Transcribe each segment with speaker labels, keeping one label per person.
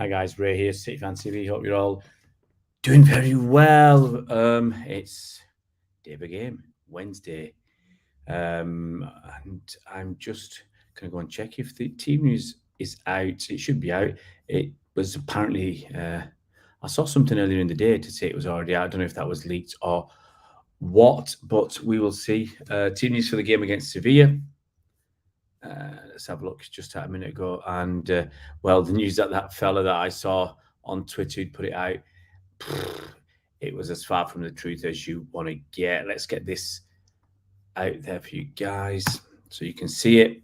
Speaker 1: Hi guys, Ray here, City Fan TV. Hope you're all doing very well. It's day of a game, Wednesday, and I'm just gonna go and check if the team news is out. It should be out. It was apparently. I saw something earlier in the day to say it was already out. I don't know if that was leaked or what, but we will see. Team news for the game against Sevilla. Let's have a look. Just a minute ago, and well, the news that that fella that I saw on Twitter who'd put it out, it was as far from the truth as you want to get. Let's get this out there for you guys so you can see it.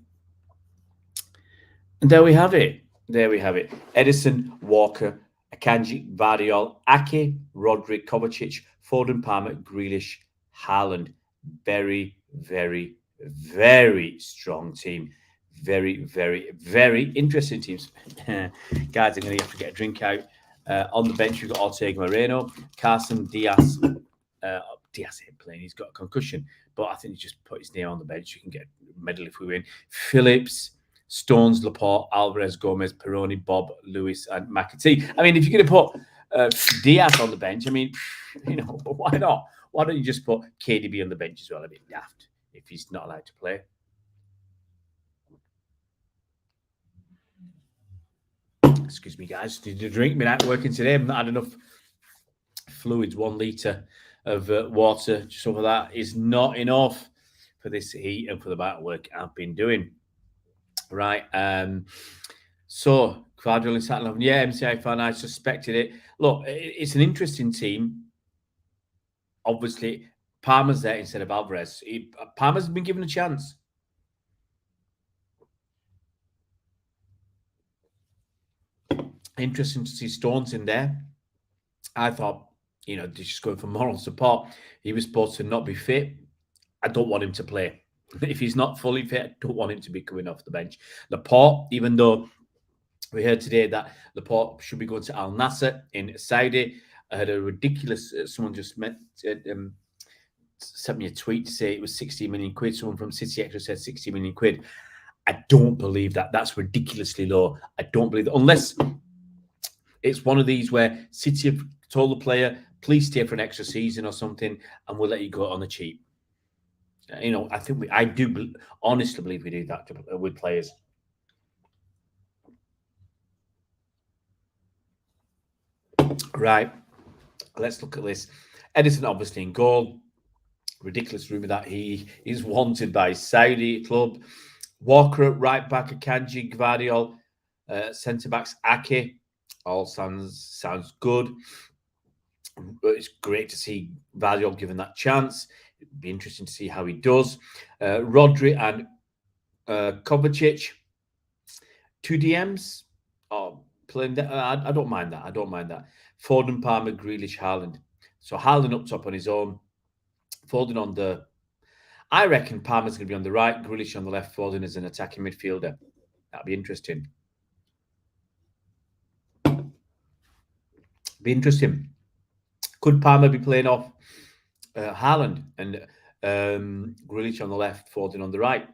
Speaker 1: And there we have it. There we have it. Edison, Walker, Akanji, Vardiol, Ake, Rodri, Kovacic, Foden, Palmer, Grealish, Haaland. Very, very, very strong team. Very, very, very interesting teams. Guys, I'm going to have to get a drink out. On the bench, we've got Ortega Moreno, Carson, Diaz. Diaz ain't playing. He's got a concussion. But I think he just put his name on the bench. You can get a medal if we win. Phillips, Stones, Laporte, Alvarez, Gomez, Peroni, Bob, Lewis, and McAtee. I mean, if you're going to put Diaz on the bench, I mean, why not? Why don't you just put KDB on the bench as well? A bit daft if he's not allowed to play. Excuse me, guys. Did you drink? Been out working today. I've not had enough fluids. 1 litre of water just over that is not enough for this heat and for the amount of work I've been doing. Right. So Guardiola and Saturn, yeah, MCI fan. I suspected it. Look, it's an interesting team. Obviously, Palmer's there instead of Alvarez. Palmer's been given a chance. Interesting to see Stones in there. I thought, they're just going for moral support. He was supposed to not be fit. I don't want him to play. If he's not fully fit, I don't want him to be coming off the bench. Laporte, even though we heard today that Laporte should be going to Al Nassr in Saudi, I had a ridiculous, someone just sent me a tweet to say it was 60 million quid. Someone from City Extra said 60 million quid. I don't believe that. That's ridiculously low. I don't believe that. Unless it's one of these where City have told the player, please stay for an extra season or something, and we'll let you go on the cheap. I do honestly believe we do that with players. Right. Let's look at this. Edison obviously in goal. Ridiculous rumour that he is wanted by Saudi club. Walker at right back, Akanji, Gvardiol, centre backs, Ake. All sounds good. It's great to see Gvardiol given that chance. It'd be interesting to see how he does. Rodri and Kovacic, 2 DMs. Oh, playing that. I don't mind that. I don't mind that. Foden, Palmer, Grealish, Haaland. So Haaland up top on his own. Foden on the. I reckon Palmer's going to be on the right, Grealish on the left, Foden as an attacking midfielder. That'd be interesting. Could Palmer be playing off Haaland and Grealish on the left, Foden on the right?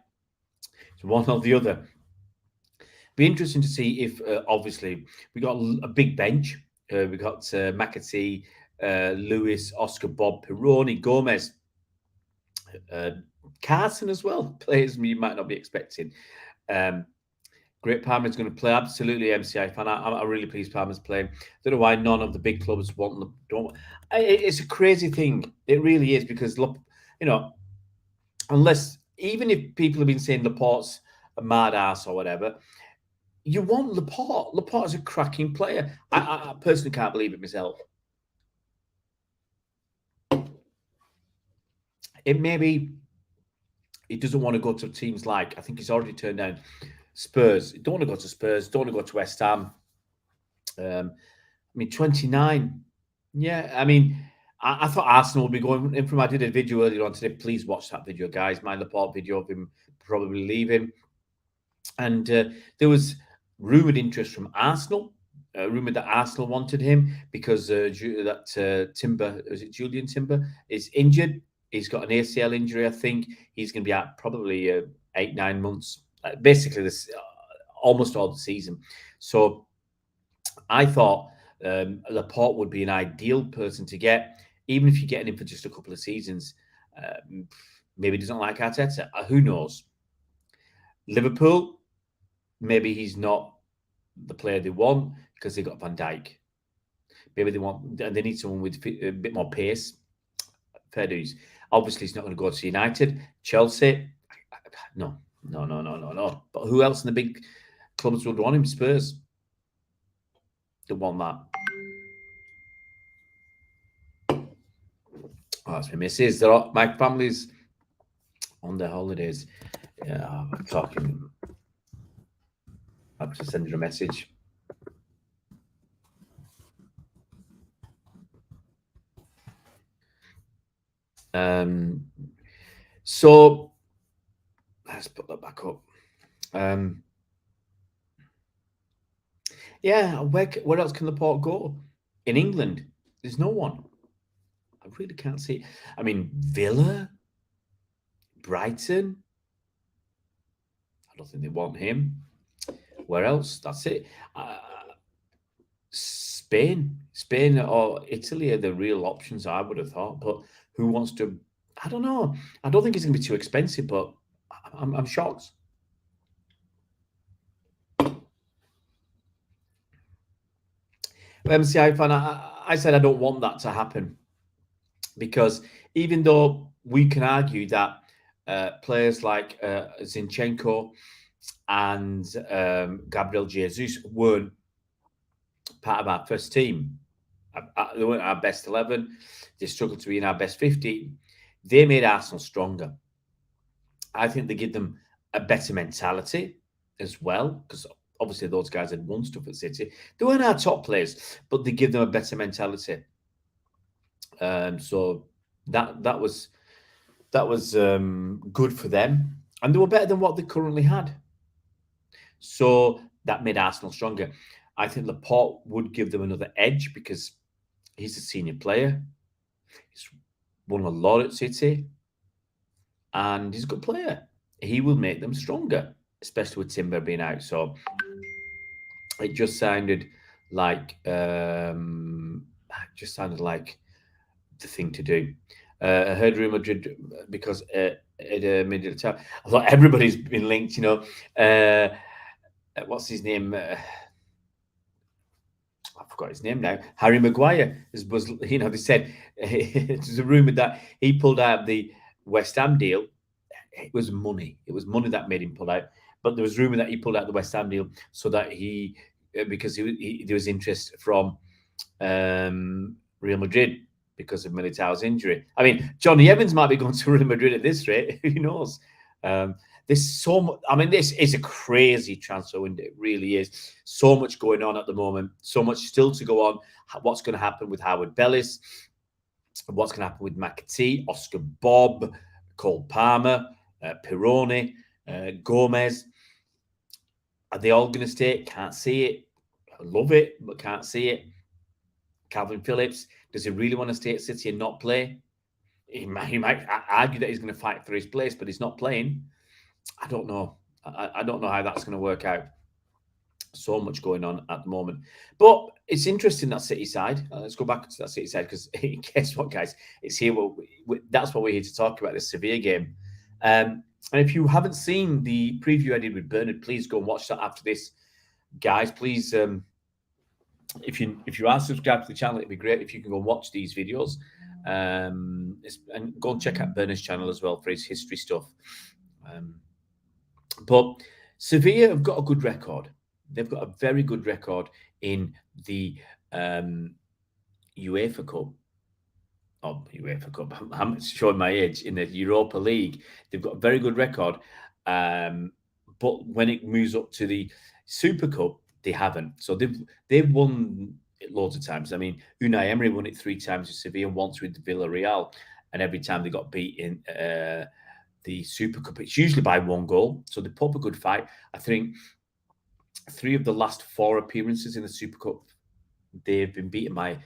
Speaker 1: So one or the other. Be interesting to see if, obviously, we got a big bench. We got McAtee, Lewis, Oscar, Bob, Peroni, Gomez, Carson as well. Players you might not be expecting. Great Palmer's going to play. Absolutely, MCI fan. I'm really pleased Palmer's playing. Don't know why none of the big clubs want them. It's a crazy thing. It really is because, look, unless, even if people have been saying Laporte's a mad ass or whatever, you want Laporte. Laporte's a cracking player. I personally can't believe it myself. It maybe he doesn't want to go to teams like, I think he's already turned down Spurs. Don't want to go to Spurs. Don't want to go to West Ham. 29. Yeah, I thought Arsenal would be going in from. I did a video earlier on today. Please watch that video, guys. My Laporte video of him probably leaving. And there was rumoured interest from Arsenal. Rumoured that Arsenal wanted him because Timber, is it Julian Timber, is injured. He's got an ACL injury, I think. He's going to be out probably 8-9 months. Basically, this almost all the season. So I thought Laporte would be an ideal person to get, even if you're getting him for just a couple of seasons. Um, Maybe he doesn't like Arteta. Who knows? Liverpool, maybe he's not the player they want because they got Van Dijk. Maybe they need someone with a bit more pace. Fair dues. Obviously, he's not going to go to United, Chelsea. No, no, no, no, no, no. But who else in the big clubs would want him? Spurs. Don't want that. Oh, that's my missus. My family's on their holidays. Yeah, I'm talking. I have to send her a message. Um, so let's put that back up. Um, yeah, where else can the port go? In England, there's no one. I really can't see. I mean, Villa, Brighton. I don't think they want him. Where else? That's it. Spain or Italy are the real options. I would have thought, but who wants to? I don't know. I don't think it's going to be too expensive, but I'm shocked. MCI fan, I said I don't want that to happen because even though we can argue that players like Zinchenko and Gabriel Jesus weren't part of our first team, they weren't our best 11, they struggled to be in our best 15, they made Arsenal stronger. I think they give them a better mentality as well because obviously those guys had won stuff at City. They weren't our top players, but they give them a better mentality. So that was good for them, and they were better than what they currently had. So that made Arsenal stronger. I think Laporte would give them another edge because he's a senior player. He's won a lot at City, and he's a good player. He will make them stronger, especially with Timber being out. So it just sounded like the thing to do. I heard Real Madrid because it made it time. I thought everybody's been linked. What's his name? I forgot his name now. Harry Maguire was. They said there's a rumor that he pulled out the West Ham deal. It was money. It was money that made him pull out. But there was rumor that he pulled out the West Ham deal so that because there was interest from Real Madrid because of Militao's injury. I mean, Johnny Evans might be going to Real Madrid at this rate. Who knows? There's so much. I mean, this is a crazy transfer window. It really is. So much going on at the moment. So much still to go on. What's going to happen with Howard Bellis? What's going to happen with McAtee, Oscar Bob, Cole Palmer, Pironi, Gomez? Are they all going to stay? Can't see it. I love it, but can't see it. Calvin Phillips, does he really want to stay at City and not play? He might argue that he's going to fight for his place, but he's not playing. I don't know. I don't know how that's going to work out. So much going on at the moment. But it's interesting, that City side. Let's go back to that City side because guess what, guys? It's here. That's what we're here to talk about, the Sevilla game. And if you haven't seen the preview I did with Bernard, please go and watch that after this. Guys, please, if you are subscribed to the channel, it'd be great if you can go and watch these videos. And go and check out Bernard's channel as well for his history stuff. But Sevilla have got a good record. They've got a very good record in the UEFA Cup. Oh, UEFA Cup. I'm showing my age. In the Europa League, they've got a very good record. But when it moves up to the Super Cup, they haven't. So they've won it loads of times. I mean, Unai Emery won it 3 times with Sevilla, once with Villarreal, and every time they got beat in the Super Cup, it's usually by 1 goal. So they put up a good fight. I think 3 of the last 4 appearances in the Super Cup, they've been beaten by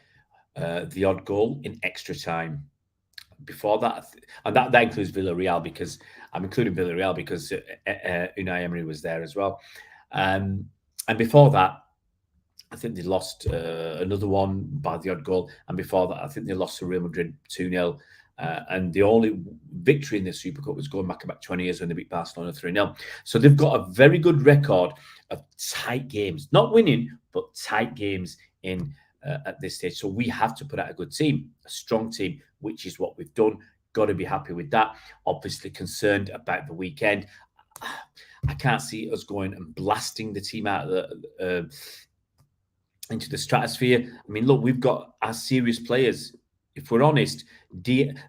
Speaker 1: the odd goal in extra time. Before that, and that includes Villarreal, because I'm including Villarreal because Unai Emery was there as well. And before that, I think they lost another one by the odd goal. And before that, I think they lost to Real Madrid 2-0. And the only victory in the Super Cup was going back about 20 years when they beat Barcelona 3-0. So they've got a very good record of tight games, not winning, but tight games in at this stage. So we have to put out a good team, a strong team, which is what we've done. Got to be happy with that. Obviously concerned about the weekend. I can't see us going and blasting the team out of the into the stratosphere. I mean, look, we've got our serious players. If we're honest,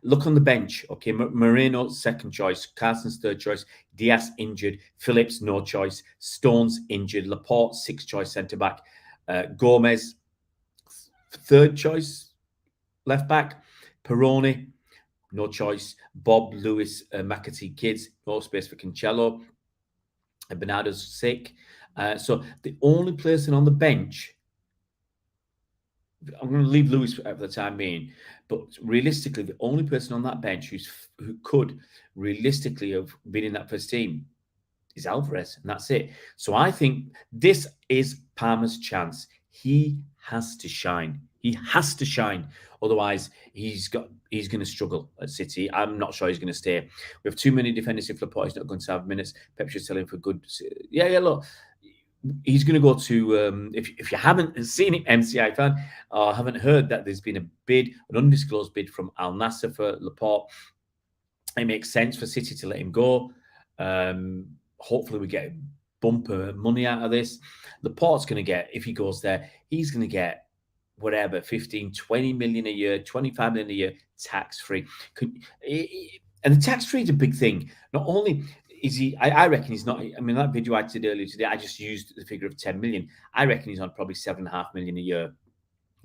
Speaker 1: look on the bench. Okay, Moreno, second choice. Carson's third choice. Diaz injured. Phillips, no choice. Stones injured. Laporte, sixth choice centre back. Gomez, third choice left back. Peroni, no choice. Bob, Lewis, McAtee, kids, no space for Cancelo. Bernardo's sick. So the only person on the bench, I'm going to leave Lewis for the time being, but realistically, the only person on that bench who could realistically have been in that first team is Alvarez, and that's it. So I think this is Palmer's chance. He has to shine. He has to shine. Otherwise, he's going to struggle at City. I'm not sure he's going to stay. We have too many defenders. If Laporte is not going to have minutes, Pep should tell him for good. Yeah, look. He's going to go to, if you haven't seen it, MCI fan, or haven't heard that there's been a bid, an undisclosed bid from Al Nassr for Laporte. It makes sense for City to let him go. Hopefully we get bumper money out of this. Laporte's going to get, if he goes there, he's going to get whatever, 15, 20 million a year, 25 million a year, tax-free. And the tax-free is a big thing. Not only is he, I reckon he's not, I mean, that video I did earlier today, I just used the figure of 10 million. I reckon he's on probably 7.5 million a year.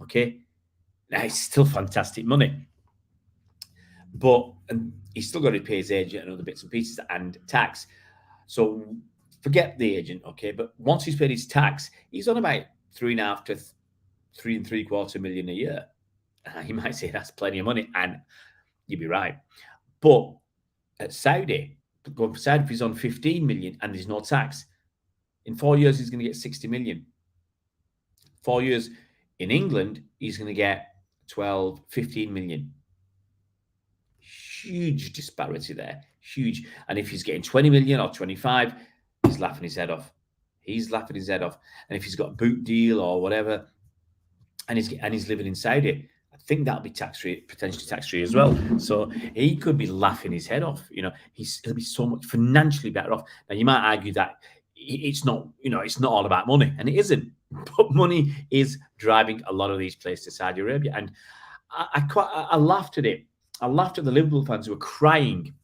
Speaker 1: Okay? Now, it's still fantastic money. But and he's still got to pay his agent and other bits and pieces and tax. So forget the agent, okay? But once he's paid his tax, he's on about 3.5 to 3.75 million a year. You might say that's plenty of money, and you'd be right. But at Saudi, going for Saudi, if he's on 15 million and there's no tax, in 4 years he's going to get 60 million. 4 years in England, he's going to get 12, 15 million. Huge disparity there. Huge. And if he's getting 20 million or 25, he's laughing his head off. He's laughing his head off. And if he's got a boot deal or whatever, and he's living in Saudi, I think that'll be tax-free, potentially tax-free as well. So he could be laughing his head off. You know, he'll be so much financially better off. Now you might argue that it's not, it's not all about money, and it isn't. But money is driving a lot of these players to Saudi Arabia, and I laughed at it. I laughed at the Liverpool fans who were crying,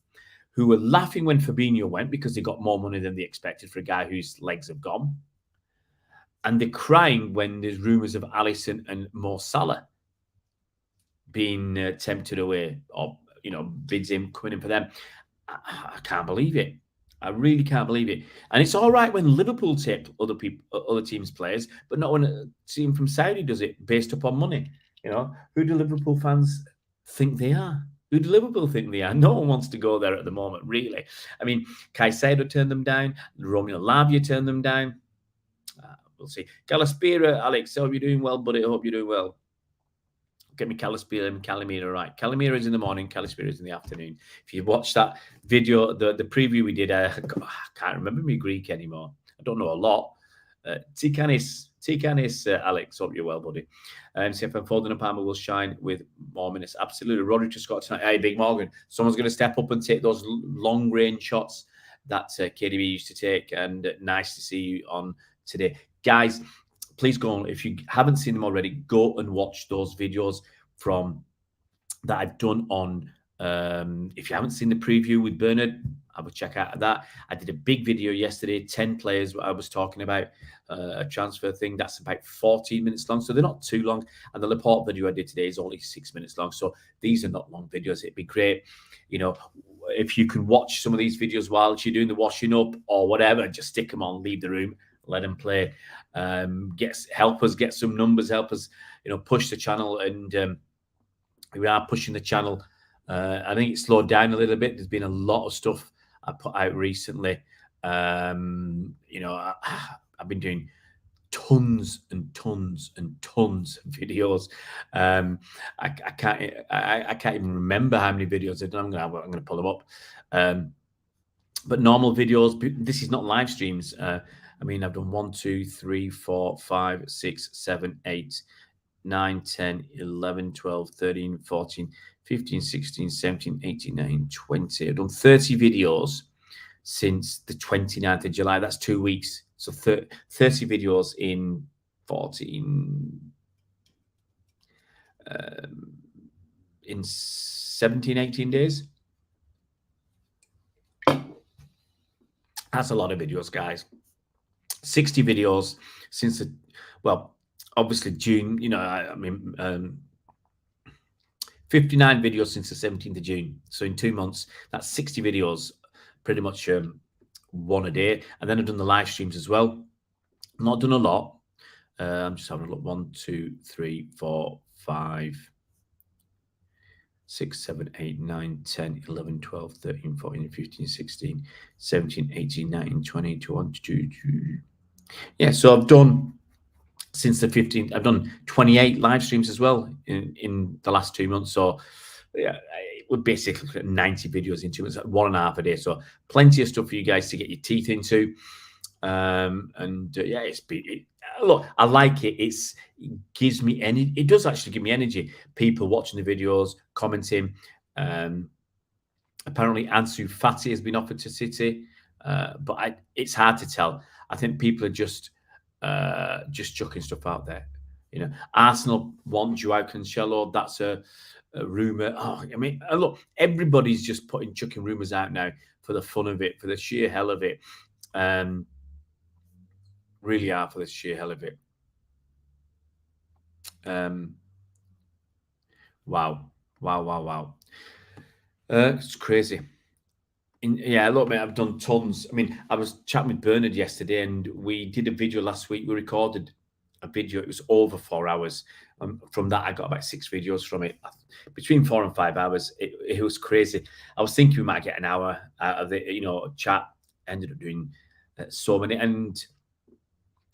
Speaker 1: who were laughing when Fabinho went because they got more money than they expected for a guy whose legs have gone. And they're crying when there's rumours of Alisson and Mo Salah being tempted away, or, bids him coming in for them. I can't believe it. I really can't believe it. And it's all right when Liverpool take other teams' players, but not when a team from Saudi does it based upon money. Who do Liverpool fans think they are? Who do Liverpool think they are? No one wants to go there at the moment, really. I mean, Caicedo turned them down. Romeo Lavia turned them down. We'll see. Calaspira, Alex, I hope you're doing well, buddy. I hope you're doing well. Get me Calaspira and Calimera right. Calimera is in the morning, Calaspira is in the afternoon. If you watch that video, the preview we did, I can't remember me Greek anymore. I don't know a lot. Tikanis, Alex, hope you're well, buddy. CFM Foden and Palmer will shine with more minutes. Absolutely. Rodri to Scott tonight. Hey, Big Morgan. Someone's going to step up and take those long range shots that KDB used to take. And nice to see you on today. Guys, please go on. If you haven't seen them already, go and watch those videos from that I've done on. If you haven't seen the preview with Bernard, I would check out that. I did a big video yesterday, 10 players I was talking about, a transfer thing. That's about 14 minutes long, so they're not too long. And the Laporte video I did today is only 6 minutes long. So these are not long videos. It'd be great, if you can watch some of these videos while you're doing the washing up or whatever, just stick them on, leave the room, let them play. Help us get some numbers, help us, push the channel. And we are pushing the channel. I think it slowed down a little bit. There's been a lot of stuff I put out recently. I've been doing tons and tons and tons of videos. I can't even remember how many videos I've done. I'm going to pull them up. But normal videos. This is not live streams. I mean, I've done 1, 2, 3, 4, 5, 6, 7, 8, 9, 10, 11, 12, 13, 14, 15, 16, 17, 18, 19, 20. I've done 30 videos since the 29th of July. That's 2 weeks. So 30 videos in 14, in 17, 18 days. That's a lot of videos, guys. 60 videos since the, well, obviously June, you know, I mean, 59 videos since the 17th of June. So in 2 months, that's 60 videos, pretty much one a day. And then I've done the live streams as well. Not done a lot. I'm just having a look. 1, 2, 3, 4, 5, 6, 7, 8, 9, 10, 11, 12, 13, 14, 15, 16, 17, 18, 19, 20, 21, 22. Yeah, so I've done since the 15th, I've done 28 live streams as well in the last 2 months. So yeah, we're basically 90 videos into it, 1.5 a day. So plenty of stuff for you guys to get your teeth into. Yeah, look, I like it. It gives me energy. It does actually give me energy. People watching the videos, commenting. Apparently, Ansu Fati has been offered to City, but it's hard to tell. I think people are just chucking stuff out there. You know, Arsenal want Joao Cancelo. That's a rumor. Oh, I mean, look, everybody's just chucking rumors out now for the fun of it, for the sheer hell of it. Really are for the sheer hell of it. Wow. It's crazy. Yeah, look, mate, I've done tons. I mean, I was chatting with Bernard yesterday, and we did a video last week. We recorded a video. It was over 4 hours. From that, I got about 6 videos from it. Between 4 and 5 hours. It was crazy. I was thinking we might get an hour out of it, you know, chat. Ended up doing so many, and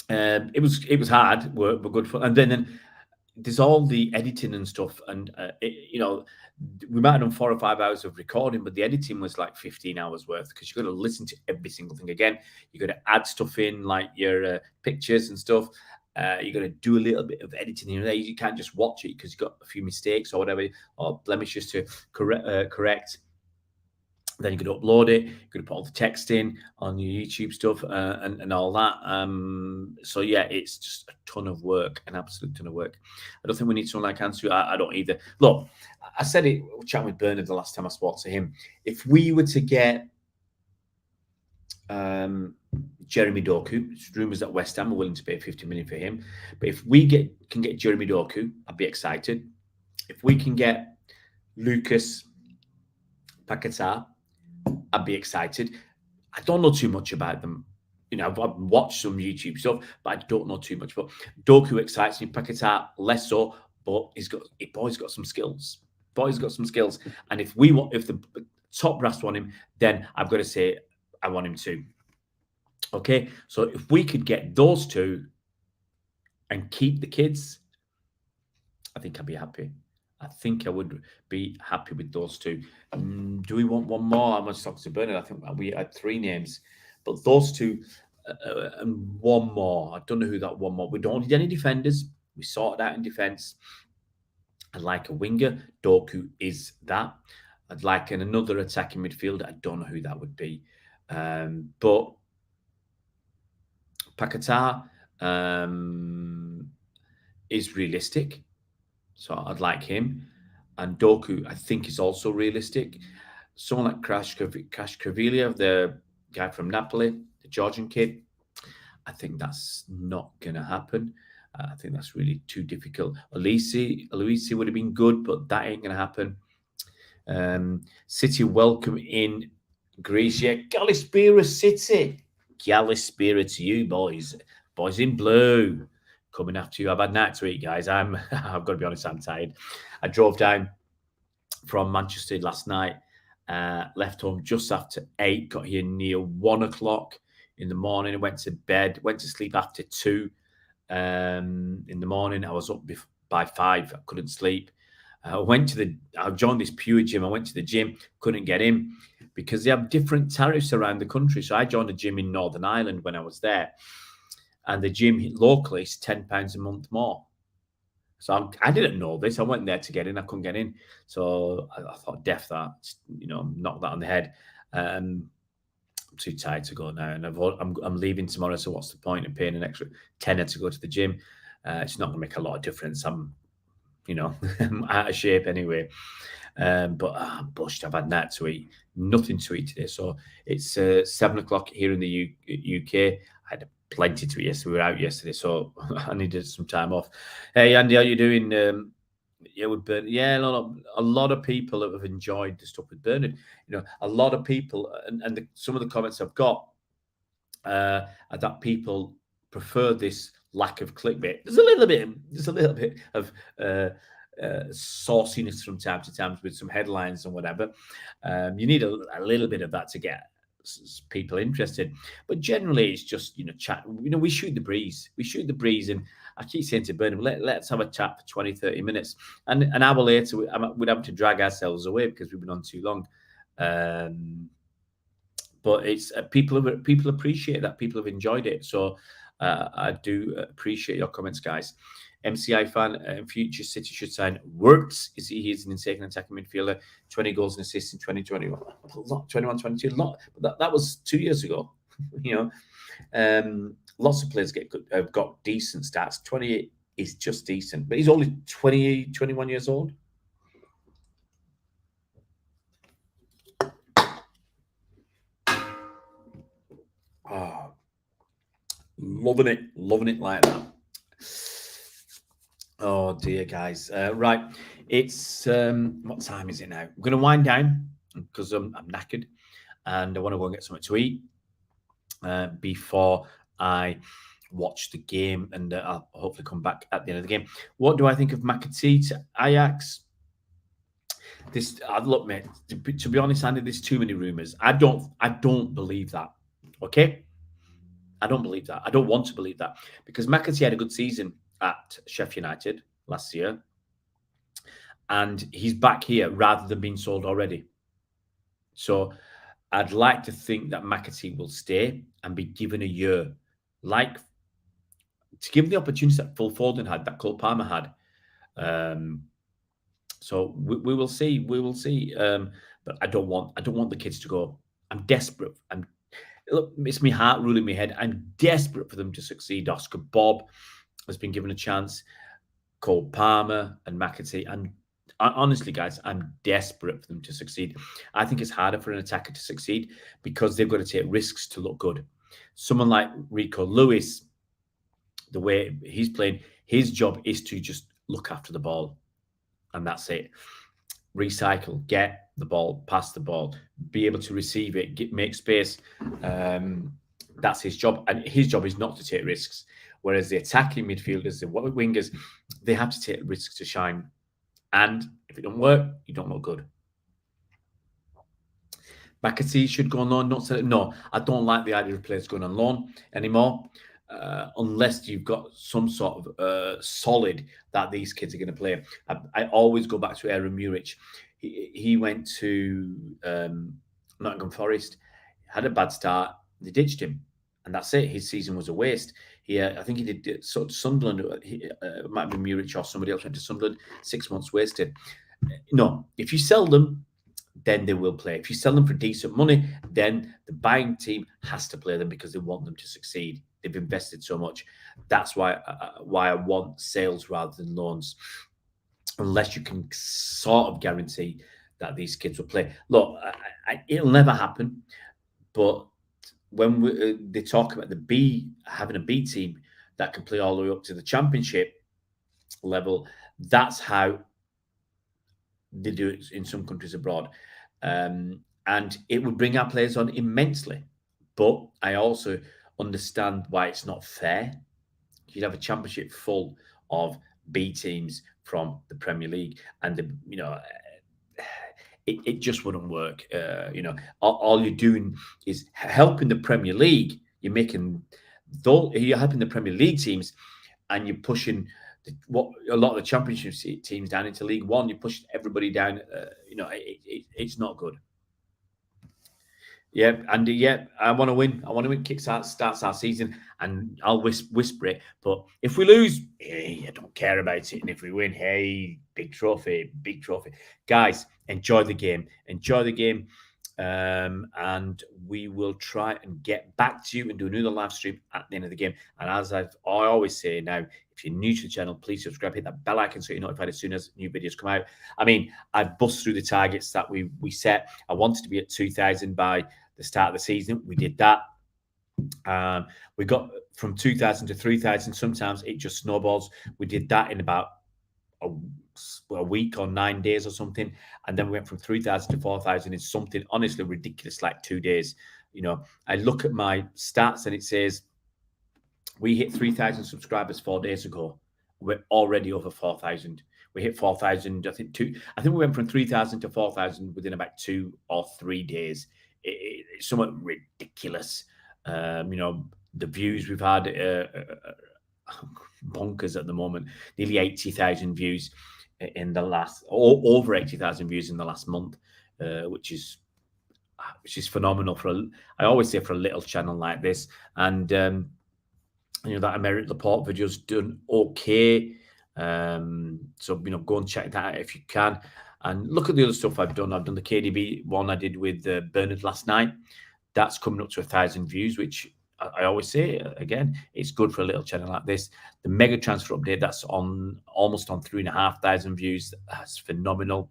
Speaker 1: it was hard work, but good fun. And then there's all the editing and stuff, and you know, we might have done 4 or 5 hours of recording, but the editing was like 15 hours worth, because you've got to listen to every single thing again. You got to add stuff in, like your pictures and stuff. You got to do a little bit of editing here and there. You can't just watch it because you've got a few mistakes or whatever, or blemishes to correct. Then you could upload it. You could put all the text in on your YouTube stuff and all that. So yeah, it's just a ton of work, an absolute ton of work. I don't think we need someone like Ansu. I don't either. Look, I said it chatting with Bernard the last time I spoke to him. If we were to get Jeremy Doku, it's rumours that West Ham are willing to pay 50 million for him. But if we can get Jeremy Doku, I'd be excited. If we can get Lucas Paquetá, I'd be excited. I don't know too much about them. You know, I've watched some YouTube stuff, but I don't know too much. But Doku excites me. Paquetá less so, but boy's got some skills. Boy's got some skills. And if the top brass want him, then I've got to say I want him too. Okay, so if we could get those two and keep the kids, I think I'd be happy. I think I would be happy with those two. Do we want one more? I must talk to Bernard. I think we had 3 names, but those two and one more. I don't know who that one more. We don't need any defenders. We sorted out in defence. I'd like a winger. Doku is that. I'd like another attacking midfielder. I don't know who that would be. But Paquetá is realistic. So I'd like him. And Doku, I think, is also realistic. Someone like Kvaratskhelia, the guy from Napoli, the Georgian kid, I think that's not going to happen. I think that's really too difficult. Aloisi would have been good, but that ain't going to happen. City welcome in Grecia. Galispira City. Galispira to you, boys. Boys in blue. Coming after you. I've had night to eat, guys. I've got to be honest, I'm tired. I drove down from Manchester last night, left home just after 8, got here near 1 o'clock in the morning, went to bed, went to sleep after 2. In the morning. I was up by 5. I couldn't sleep. I joined this pure gym. I went to the gym, couldn't get in because they have different tariffs around the country. So I joined a gym in Northern Ireland when I was there, and the gym locally is £10 a month more. So I didn't know this. I went there to get in. I couldn't get in. So I thought, deaf that, knock that on the head. I'm too tired to go now, and I'm leaving tomorrow. So what's the point of paying an extra tenner to go to the gym? It's not going to make a lot of difference. I'm out of shape anyway. But I'm bushed. I've had that to eat, nothing to eat today. So it's 7 o'clock here in the UK. I had plenty to eat yesterday. We were out yesterday, so I needed some time off. Hey, Andy, how you doing? Yeah, with Bernard. Yeah, a lot of people have enjoyed the stuff with Bernard. A lot of people, and some of the comments I've got are that people prefer this lack of clickbait. There's a little bit of sauciness from time to time with some headlines and whatever. You need a little bit of that to get people interested, but generally it's just chat. We shoot the breeze. And I keep saying to Bernard, let's have a chat for 20-30 minutes, and an hour later we'd have to drag ourselves away because we've been on too long. But it's people appreciate that. People have enjoyed it, so I do appreciate your comments, guys. MCI fan, future City should sign Wirtz. He's an insane attacking midfielder, 20 goals and assists in 2021. 21-22, lot. But that was 2 years ago. Lots of players have got decent stats. 28 is just decent, but he's only 21 years old. Oh, loving it like that. Oh dear, guys. Right, it's what time is it now? I'm going to wind down because I'm knackered and I want to go and get something to eat before I watch the game, and I'll hopefully come back at the end of the game. What do I think of McAtee to Ajax? Look, mate. To be honest, Andy, there's too many rumours. I don't believe that. Okay, I don't believe that. I don't want to believe that because McAtee had a good season at Sheffield United last year, and he's back here rather than being sold already. So I'd like to think that McAtee will stay and be given a year, like to give him the opportunity that Phil Foden had, that Cole Palmer had. So we will see. We will see. But I don't want the kids to go. I'm desperate. Look, it's my heart ruling my head. I'm desperate for them to succeed. Oscar Bob has been given a chance. Cole Palmer and McAtee. And honestly, guys, I'm desperate for them to succeed. I think it's harder for an attacker to succeed because they've got to take risks to look good. Someone like Rico Lewis, the way he's playing, his job is to just look after the ball. And that's it. Recycle, get the ball, pass the ball, be able to receive it, make space. That's his job. And his job is not to take risks. Whereas the attacking midfielders, the wingers, they have to take risks to shine. And if it don't work, you don't look good. McAtee should go on loan. No, I don't like the idea of players going on loan anymore. Unless you've got some sort of solid that these kids are going to play. I always go back to Aaron Muric. He went to Nottingham Forest, had a bad start, they ditched him, and that's it. His season was a waste. I think he did sort of Sunderland. It might be Muric or somebody else went to Sunderland. 6 months wasted. No, if you sell them, then they will play. If you sell them for decent money, then the buying team has to play them because they want them to succeed. They've invested so much. That's why I want sales rather than loans, unless you can sort of guarantee that these kids will play. Look, it'll never happen, but when they talk about having a B team that can play all the way up to the championship level, that's how they do it in some countries abroad. And it would bring our players on immensely. But I also understand why it's not fair. You'd have a championship full of B teams from the Premier League, and it just wouldn't work. All you're doing is helping the Premier League. You're helping the Premier League teams and you're pushing what a lot of the championship teams down into League One. You're pushing everybody down. It's not good. Yeah, and yeah, I want to win. I want to win. Starts our season, and I'll whisper it. But if we lose, hey, I don't care about it. And if we win, hey, big trophy, big trophy. Guys, enjoy the game. Enjoy the game. And we will try and get back to you and do another live stream at the end of the game. And as I always say now, if you're new to the channel, please subscribe, hit that bell icon so you're notified as soon as new videos come out. I mean, I've bust through the targets that we set. I wanted to be at 2,000 by the start of the season. We did that. We got from 2,000 to 3,000. Sometimes it just snowballs. We did that in about a week or 9 days or something, and then we went from 3,000 to 4,000 in something honestly ridiculous like 2 days. I look at my stats and it says we hit 3,000 subscribers 4 days ago. We're already over 4,000. We hit 4,000. I think we went from 3,000 to 4,000 within about 2 or 3 days. It's somewhat ridiculous. The views we've had bonkers at the moment. Nearly 80,000 views in the last, or over 80,000 views in the last month, which is phenomenal I always say for a little channel like this. And that American Laporte video's done okay. So go and check that out if you can. And look at the other stuff I've done. I've done the KDB one I did with Bernard last night. That's coming up to 1,000 views, which I always say, again, it's good for a little channel like this. The mega transfer update, that's almost on 3,500 views. That's phenomenal.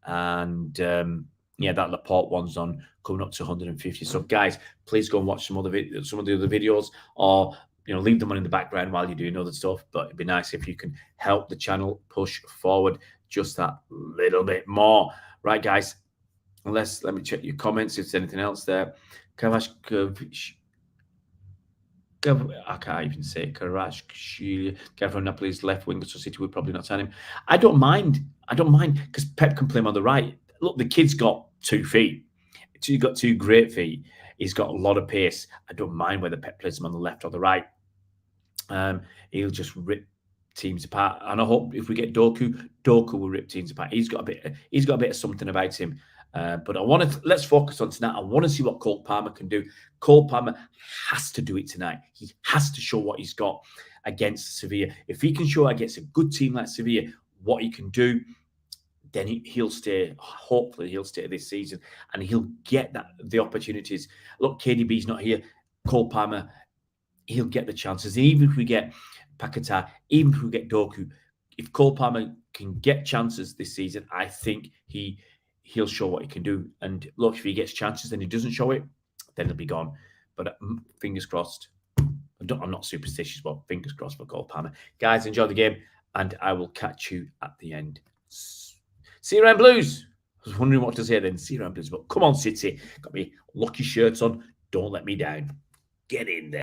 Speaker 1: And that Laporte one's on coming up to 150. So guys, please go and watch some of the other videos, or leave them on in the background while you're doing other stuff. But it'd be nice if you can help the channel push forward just that little bit more. Right, guys? Let me check your comments if there's anything else there. I can't even say it. Gavin Napoli's left wing, so City would probably not sign him. I don't mind because Pep can play him on the right. Look, the kid's got 2 feet. He's got 2 great feet. He's got a lot of pace. I don't mind whether Pep plays him on the left or the right. He'll just rip teams apart. And I hope if we get Doku will rip teams apart. He's got a bit of something about him. But let's focus on tonight. I want to see what Cole Palmer can do. Cole Palmer has to do it tonight. He has to show what he's got against Sevilla. If he can show against a good team like Sevilla what he can do, then he'll stay. Hopefully, he'll stay this season, and he'll get the opportunities. Look, KDB's not here. Cole Palmer, he'll get the chances. And even if we get Paquetá, even if we get Doku, if Cole Palmer can get chances this season, I think he'll show what he can do. And look, if he gets chances and he doesn't show it, then he'll be gone. But fingers crossed. I'm not superstitious, but fingers crossed for Cole Palmer. Guys, enjoy the game, and I will catch you at the end. See you around Blues. I was wondering what to say then. See you around Blues. But come on, City. Got me lucky shirts on. Don't let me down. Get in there.